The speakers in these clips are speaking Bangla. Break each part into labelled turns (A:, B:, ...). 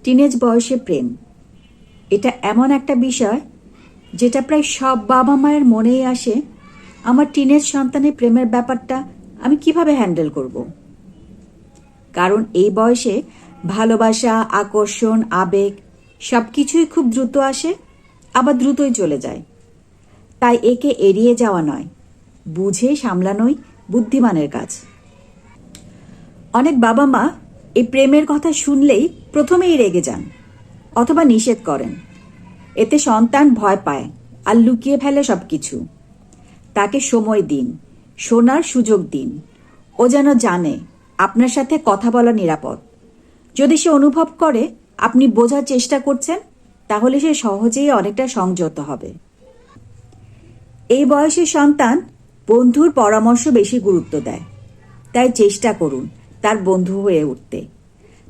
A: টিনেজ বয়সে প্রেম, এটা এমন একটা বিষয় যেটা প্রায় সব বাবা মায়ের মনেই আসে। আমার টিনেজ সন্তানের প্রেমের ব্যাপারটা আমি কিভাবে হ্যান্ডেল করব। কারণ এই বয়সে ভালোবাসা, আকর্ষণ, আবেগ সব কিছুই খুব দ্রুত আসে, আবার দ্রুতই চলে যায়। তাই একে এড়িয়ে যাওয়া নয়, বুঝে সামলানোই বুদ্ধিমানের কাজ। অনেক বাবা মা এই প্রেমের কথা শুনলেই প্রথমেই রেগে যান অথবা নিষেধ করেন। এতে সন্তান ভয় পায় আর লুকিয়ে ফেলে সব কিছু। তাকে সময় দিন, শোনার সুযোগ দিন। ও যেন জানে আপনার সাথে কথা বলা নিরাপদ। যদি সে অনুভব করে আপনি বোঝার চেষ্টা করছেন, তাহলে সে সহজেই অনেকটা সংযত হবে। এই বয়সের সন্তান বন্ধুর পরামর্শ বেশি গুরুত্ব দেয়। তাই চেষ্টা করুন তার বন্ধু হয়ে উঠতে।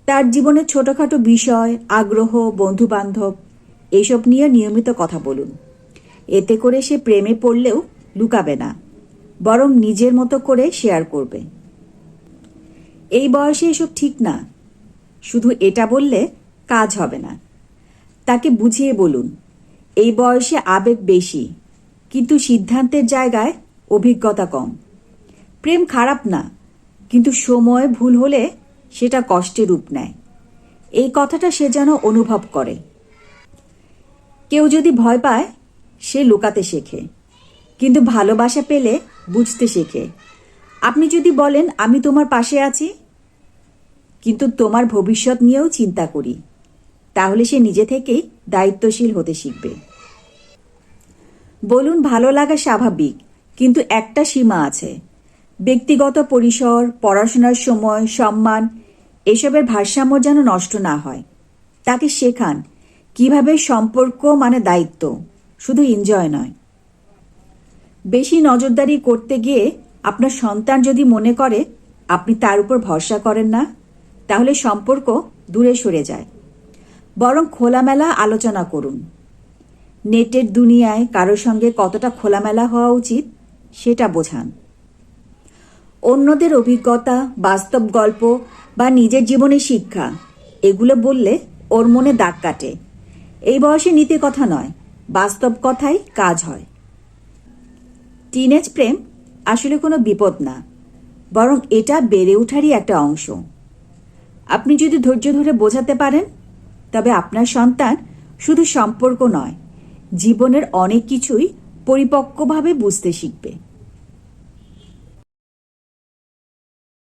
A: তার জীবনের ছোটখাটো বিষয়, আগ্রহ, বন্ধু বান্ধব এইসব নিয়ে নিয়মিত কথা বলুন। এতে করে সে প্রেমে পড়লেও লুকাবে না, বরং নিজের মতো করে শেয়ার করবে। এই বয়সে এসব ঠিক না, শুধু এটা বললে কাজ হবে না। তাকে বুঝিয়ে বলুন, এই বয়সে আবেগ বেশি, কিন্তু সিদ্ধান্তের জায়গায় অভিজ্ঞতা কম। প্রেম খারাপ না, কিন্তু সময় ভুল হলে সেটা কষ্টে রূপ নেয়। এই কথাটা সে যেন অনুভব করে। কেউ যদি ভয় পায়, সে লুকাতে শেখে, কিন্তু ভালোবাসা পেলে বুঝতে শেখে। আপনি যদি বলেন, আমি তোমার পাশে আছি, কিন্তু তোমার ভবিষ্যৎ নিয়েও চিন্তা করি, তাহলে সে নিজে থেকেই দায়িত্বশীল হতে শিখবে। বলুন, ভালো লাগা স্বাভাবিক, কিন্তু একটা সীমা আছে। ব্যক্তিগত পরিসর, পড়াশোনার সময়, সম্মান এসবের ভারসাম্য যেন নষ্ট না হয়। তাকে শেখান কিভাবে সম্পর্ক মানে দায়িত্ব, শুধু এনজয় নয়। বেশি নজরদারি করতে গিয়ে আপনার সন্তান যদি মনে করে আপনি তার উপর ভরসা করেন না, তাহলে সম্পর্ক দূরে সরে যায়। বরং খোলামেলা আলোচনা করুন। নেটের দুনিয়ায় কারোর সঙ্গে কতটা খোলামেলা হওয়া উচিত সেটা বোঝান। অন্যদের অভিজ্ঞতা, বাস্তব গল্প বা নিজের জীবনের শিক্ষা এগুলো বললে ওর মনে দাগ কাটে। এই বয়সে নীতি কথা নয়, বাস্তব কথাই কাজ হয়। টিনেজ প্রেম আসলে কোনো বিপদ না, বরং এটা বেড়ে ওঠারই একটা অংশ। আপনি যদি ধৈর্য ধরে বোঝাতে পারেন, তবে আপনার সন্তান শুধু সম্পর্ক নয়, জীবনের অনেক কিছুই পরিপক্কভাবে বুঝতে শিখবে।